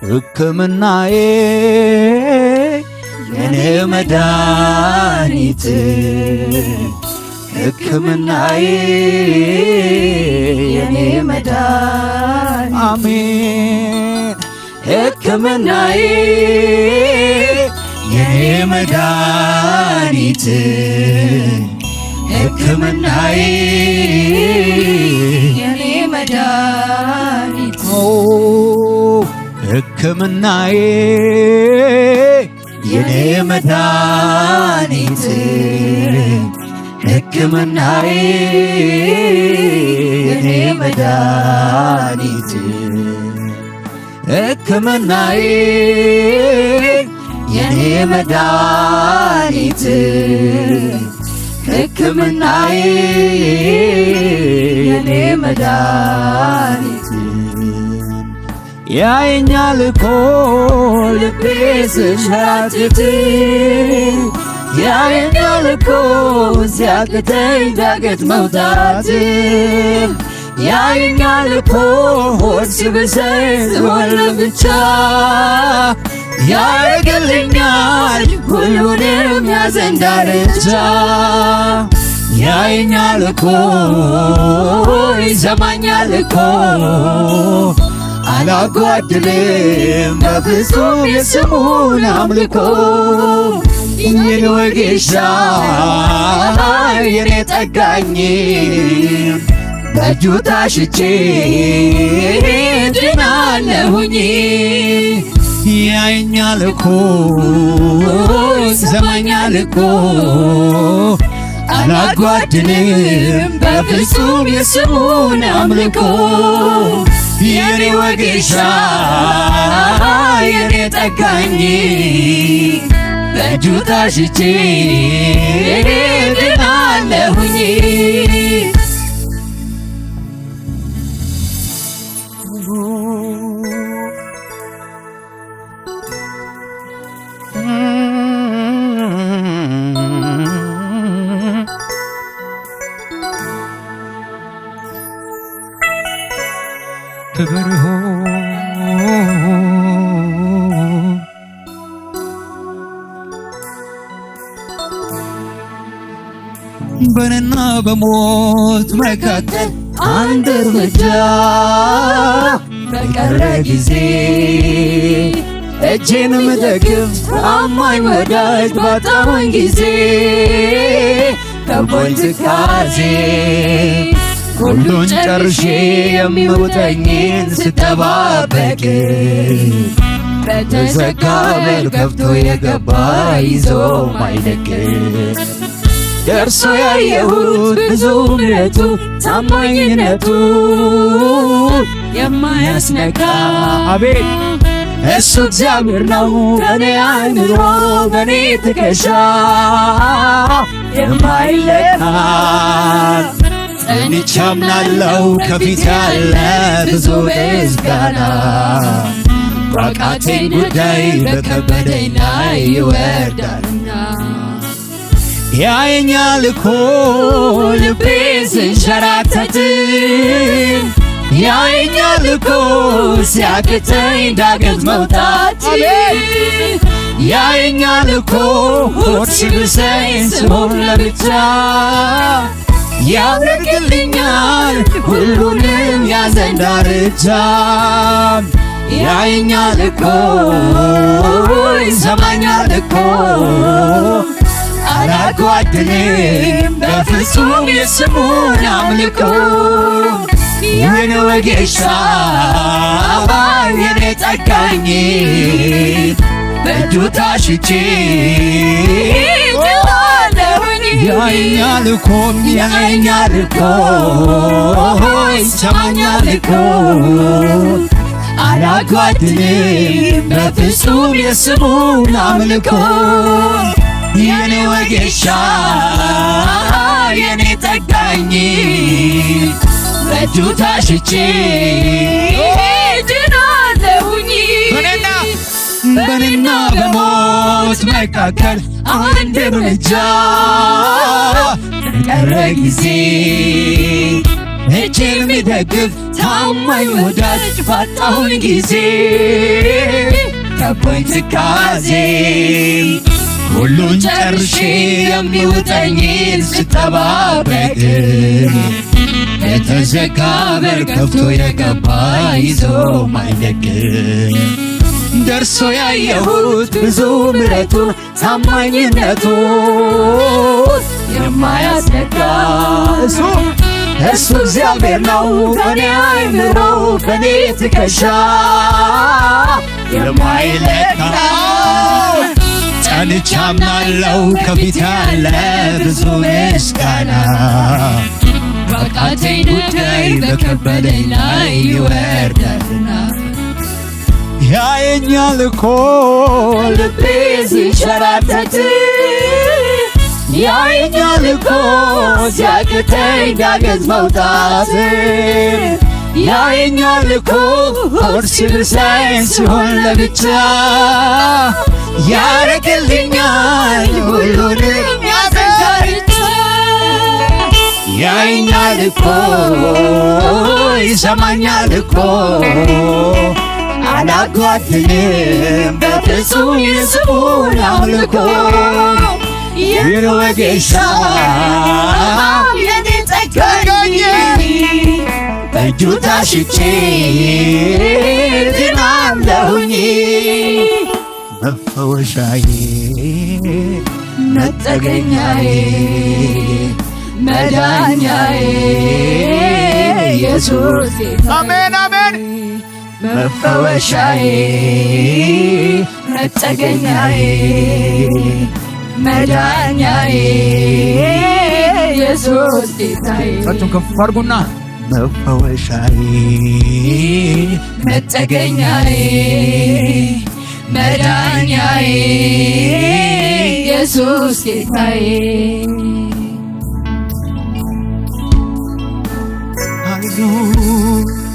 ሕክምናዬ የኔ መድኃኒት ሕክምናዬ የኔ መድኃኒት አሜን ሕክምናዬ የኔ መድኃኒት ሕክምናዬ የኔ መድኃኒት ሕክምናዬ የኔ መድኃኒት ሕክምናዬ የኔ መድኃኒት ሕክምናዬ የኔ መድኃኒት ሕክምናዬ የኔ መድኃኒት ያየኛል እኮ ልቤ ስንሸራተት ያየኛል እኮ ሲያቅተኝ ዳገት መውጣት ያየኛል እኮ ሆድ ሲብሰኝ ስሆን ለብቻ ያረግልኛል ሁሉንም ያዘን ዳርቻ ያየኛል እኮ ይሰማኛል እኮ አላጓድልም በፍጹም የስሙን አምልኮ የኔ ወጌሻ የኔ ጠጋኝ በእጁ ታሽቼ ድናለሁኝ ያየኛል እኮ ይሰማኛል እኮ አላጓድልም በፍጹም የስሙን አምልኮ የኔ ወጌሻ የኔ ጠጋኝ በእጁ ታሽቼ ድናለሁኝ ክብር በእኔና በሞት መካከል አንድ እርምጃ በቀረ ጊዜ እጄን ምደግፍ ታማኝ ወዳጅ ባጣሁኝ ጊዜ ከቦኝ ትካዜ ሁሉን ጨርሼ የሚውጠኝን ስጠባበቅ በተዘጋ በር ከፍቶ የገባ ይዞ ማይለቅ ደርሶ ያየሁት ብዙ ምሕረቱ ታማኝነቱ የማያስነካ አቤት እሱ እግዚአብሔር ነው በኔ አእምሮ በኔ ትከሻ የማይለካ ጸንቼ አምናለሁ ከፊት ያለ ብዙ ምስጋና ባቃተኝ ጉዳይ በከበደኝ ላይ ይወርዳልና ያየኛል እኮ ልቤ ስንሸራተት ያየኛል እኮ ሲያቅተኝ ዳገት መውጣት ያየኛል እኮ ሆድ ሲብሰኝ ስሆን ለብቻ ያረግልኛል ሁሉንም ያዘን ዳርቻ ያየኛል እኮ ይሰማኛል እኮ አላጓድልም በፍጹም የስሙን አምልኮ የኔ ወጌሻ የኔ ጠጋኝ በእጁ ታሽቼ ያየኛል እኮ ያየኛል እኮ ይሰማኛል እኮ አላጓድልም በፍጹም የስሙን አምልኮ የኔ ወጌሻ የኔ ጠጋኝ በእጁ ታሽቼ ድናለሁኝ በእኔና በሞት መካከል አንድ እርምጃ በቀረ ጊዜ እጄን የሚደግፍ ታማኝ ወዳጅ ባጣሁኝ ጊዜ ከቦኝ ትካዜ ሁሉን ጨርሼ የሚውጠኝን ስጠባበቅ የተዘጋ በር ከፍቶ የገባ ይዞ ማይለቅ ደርሶ ያየሁት ብዙ ምሕረቱን ታማኝነቱን የማያስነካ እሱ እግዚአብሔር ነው በኔ አይምሮ በኔ ትከሻ የማይለካ ጸንቼ አምናለሁ ከፊት ያለ ብዙ ምስጋና ባቃተኝ ጉዳይ በከበደኝ ላይ ይወርዳልና ያየኛል እኮ ልቤ ሲንሸራተት ያየኛል እኮ ሲያቅተኝ ዳገት መውጣት ያየኛል እኮ ሆድ ሲብሰኝ ሲሆን ለብቻ ያረግልኛል ሁሉንም ያዘጋጅ ያየኛል እኮ ይሰማኛል እኮ አላጓድልም በፍጹም የስሙን አምልኮ ይንወጌሻ የኔ ጠጋኝ በእጁ ታሽቼ ድናለሁኝ መፈወሻዬ መጠገኛዬ መዳኛዬ ኢየሱስ አሜን አሜን መፈወሻዬ መጠገኛዬ መዳኛዬ ኢየሱስ ጌታዬ ፈቱን ከፍ አድርጉና መፈወሻዬ መጠገኛዬ መዳኛዬ ኢየሱስ ጌታዬ ሃሌሉያ